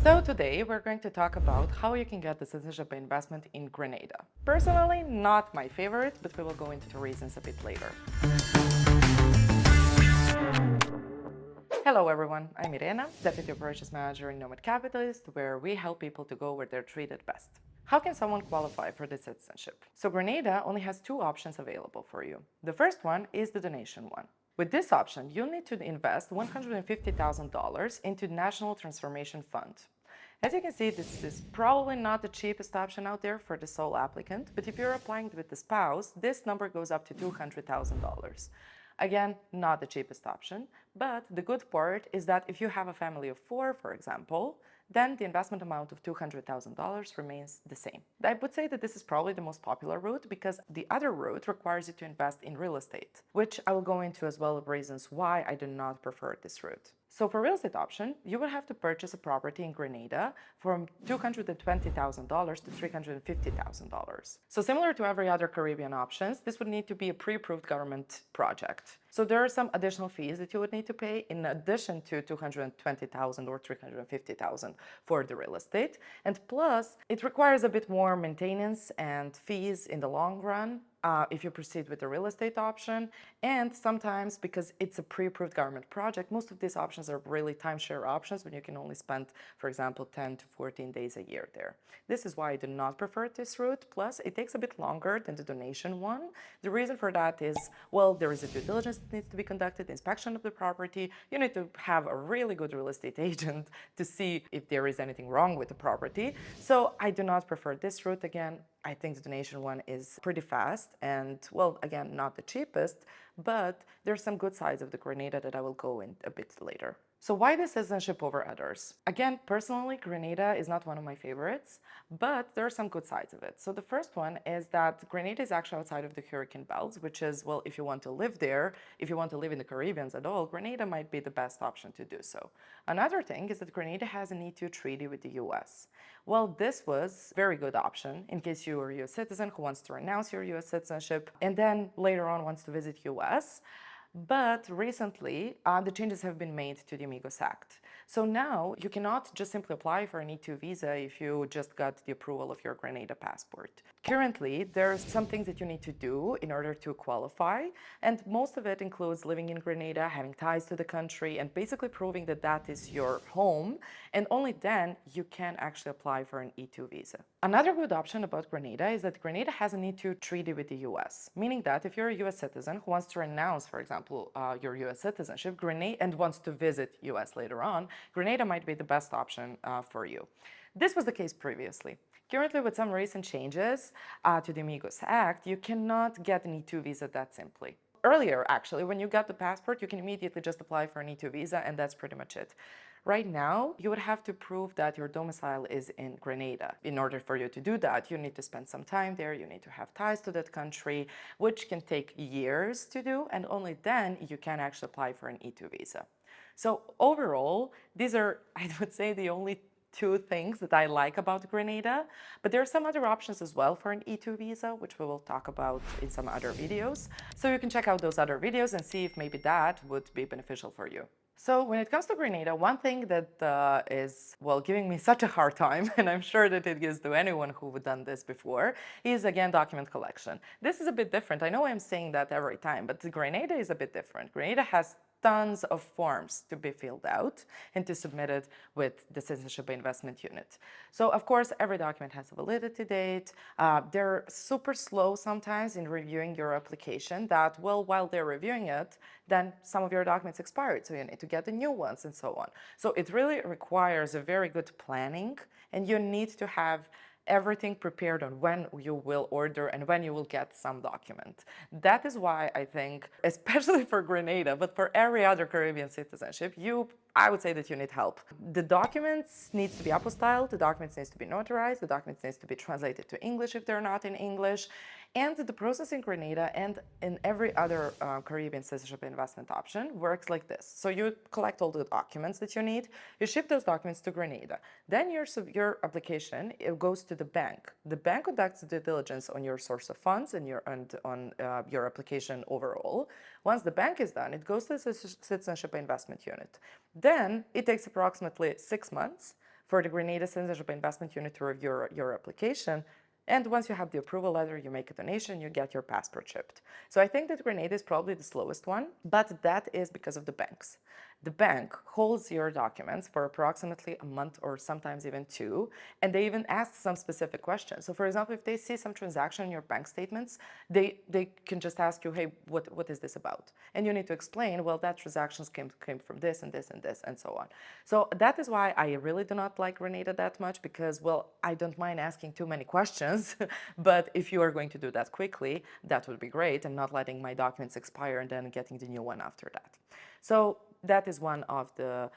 So today we're going to talk about how you can get the citizenship investment in Grenada. Personally, not my favorite, but we will go into the reasons a bit later. Hello everyone, I'm Irena, Deputy Operations Manager in Nomad Capitalist, where we help people to go where they're treated best. How can someone qualify for the citizenship? So Grenada only has two options available for you. The first one is the donation one. With this option, you'll need to invest $150,000 into the National Transformation Fund. As you can see, this is probably not the cheapest option out there for the sole applicant, but if you're applying with the spouse, this number goes up to $200,000. Again, not the cheapest option, but the good part is that if you have a family of four, for example, then the investment amount of $200,000 remains the same. I would say that this is probably the most popular route because the other route requires you to invest in real estate, which I will go into as well reasons why I do not prefer this route. So for real estate option, you will have to purchase a property in Grenada from $220,000 to $350,000. So similar to every other Caribbean options, this would need to be a pre-approved government project. So there are some additional fees that you would need to pay in addition to $220,000 or $350,000 for the real estate. And plus, it requires a bit more maintenance and fees in the long run if you proceed with the real estate option. And sometimes, because it's a pre-approved government project, most of these options are really timeshare options when you can only spend, for example, 10 to 14 days a year there. This is why I do not prefer this route. Plus, it takes a bit longer than the donation one. The reason for that is, well, there is a due diligence that needs to be conducted, inspection of the property. You need to have a really good real estate agent to see if there is anything wrong with the property. So I do not prefer this route. Again, I think the donation one is pretty fast and, well, again, not the cheapest, but there's some good sides of the Grenada that I will go in a bit later. So why the citizenship over others? Again, personally, Grenada is not one of my favorites, but there are some good sides of it. So the first one is that Grenada is actually outside of the hurricane belt, which is, well, if you want to live there, if you want to live in the Caribbean at all, Grenada might be the best option to do so. Another thing is that Grenada has an E2 treaty with the US. Well, this was a very good option in case you are a US citizen who wants to renounce your US citizenship and then later on wants to visit US. But recently, the changes have been made to the Amigos Act. So now you cannot just simply apply for an E2 visa if you just got the approval of your Grenada passport. Currently, there's some things that you need to do in order to qualify, and most of it includes living in Grenada, having ties to the country, and basically proving that that is your home, and only then you can actually apply for an E2 visa. Another good option about Grenada is that Grenada has an E2 treaty with the US, meaning that if you're a US citizen who wants to renounce, for example, your US citizenship, Grenada, and wants to visit US later on, Grenada might be the best option for you. This was the case previously. Currently, with some recent changes to the Amigos Act, you cannot get an E2 visa that simply. Earlier, actually, when you got the passport, you can immediately just apply for an E2 visa, and that's pretty much it. Right now, you would have to prove that your domicile is in Grenada. In order for you to do that, you need to spend some time there, you need to have ties to that country, which can take years to do, and only then you can actually apply for an E2 visa. So overall, these are, I would say, the only two things that I like about Grenada, but there are some other options as well for an E2 visa, which we will talk about in some other videos. So you can check out those other videos and see if maybe that would be beneficial for you. So when it comes to Grenada, one thing that is, well, giving me such a hard time, and I'm sure that it gives to anyone who've done this before, is again document collection. This is a bit different. I know I'm saying that every time, but Grenada is a bit different. Grenada has tons of forms to be filled out and to submit it with the Citizenship Investment Unit. So of course, every document has a validity date. They're super slow sometimes in reviewing your application that, well, while they're reviewing it, then some of your documents expired, so you need to get the new ones and so on. So it really requires a very good planning, and you need to have everything prepared on when you will order and when you will get some document. That is why I think, especially for Grenada, but for every other Caribbean citizenship, I would say that you need help. The documents needs to be apostilled, the documents needs to be notarized, the documents needs to be translated to English if they're not in English, and the process in Grenada and in every other Caribbean citizenship investment option works like this. So you collect all the documents that you need, you ship those documents to Grenada. Then your application, it goes to the bank. The bank conducts due diligence on your source of funds and on your application overall. Once the bank is done, it goes to the Citizenship Investment Unit. Then it takes approximately 6 months for the Grenada Citizenship Investment Unit to review your application. And once you have the approval letter, you make a donation, you get your passport shipped. So I think that Grenada is probably the slowest one, but that is because of the banks. The bank holds your documents for approximately a month or sometimes even two, and they even ask some specific questions. So for example, if they see some transaction in your bank statements, they can just ask you, hey, what is this about? And you need to explain, well, that transactions came from this and this and this and so on. So that is why I really do not like Grenada that much, because, well, I don't mind asking too many questions, but if you are going to do that quickly, that would be great, and not letting my documents expire and then getting the new one after that. So that is one of the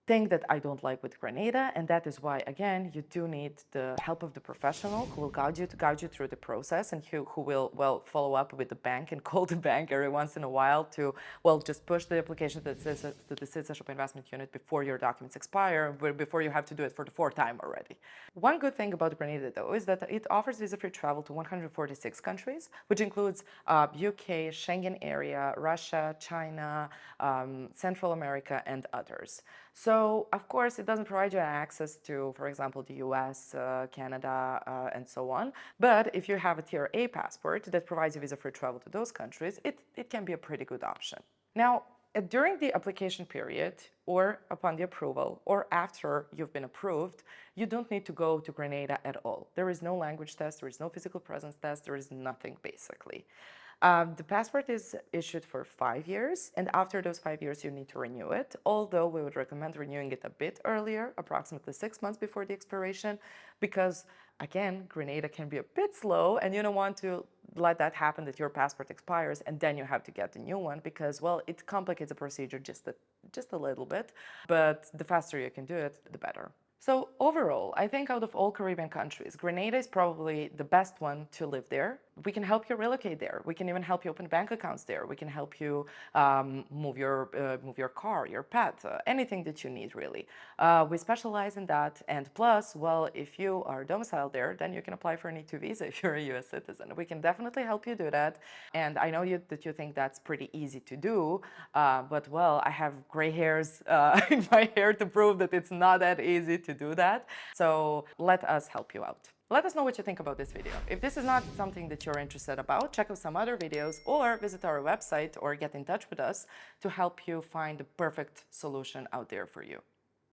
thing that I don't like with Grenada, and that is why, again, you do need the help of the professional who will guide you through the process, and who will, well, follow up with the bank and call the bank every once in a while to, well, just push the application to the Citizenship Investment Unit before your documents expire, before you have to do it for the fourth time already. One good thing about Grenada, though, is that it offers visa-free travel to 146 countries, which includes UK, Schengen area, Russia, China, Central America, and others. So, of course, it doesn't provide you access to, for example, the US, Canada, and so on. But if you have a Tier A passport that provides you visa-free travel to those countries, it can be a pretty good option. Now, during the application period, or upon the approval, or after you've been approved, you don't need to go to Grenada at all. There is no language test, there is no physical presence test, there is nothing, basically. The passport is issued for 5 years, and after those 5 years, you need to renew it, although we would recommend renewing it a bit earlier, approximately 6 months before the expiration, because, again, Grenada can be a bit slow, and you don't want to let that happen, that your passport expires, and then you have to get a new one, because, well, it complicates the procedure just a little bit, but the faster you can do it, the better. So overall, I think out of all Caribbean countries, Grenada is probably the best one to live there. We can help you relocate there. We can even help you open bank accounts there. We can help you move your car, your pet, anything that you need, really. We specialize in that. And plus, well, if you are domiciled there, then you can apply for an E2 visa if you're a US citizen. We can definitely help you do that. And I know that you think that's pretty easy to do, but, well, I have gray hairs in my hair to prove that it's not that easy to do that. So let us help you out. Let us know what you think about this video. If this is not something that you're interested about, check out some other videos, or visit our website, or get in touch with us to help you find the perfect solution out there for you.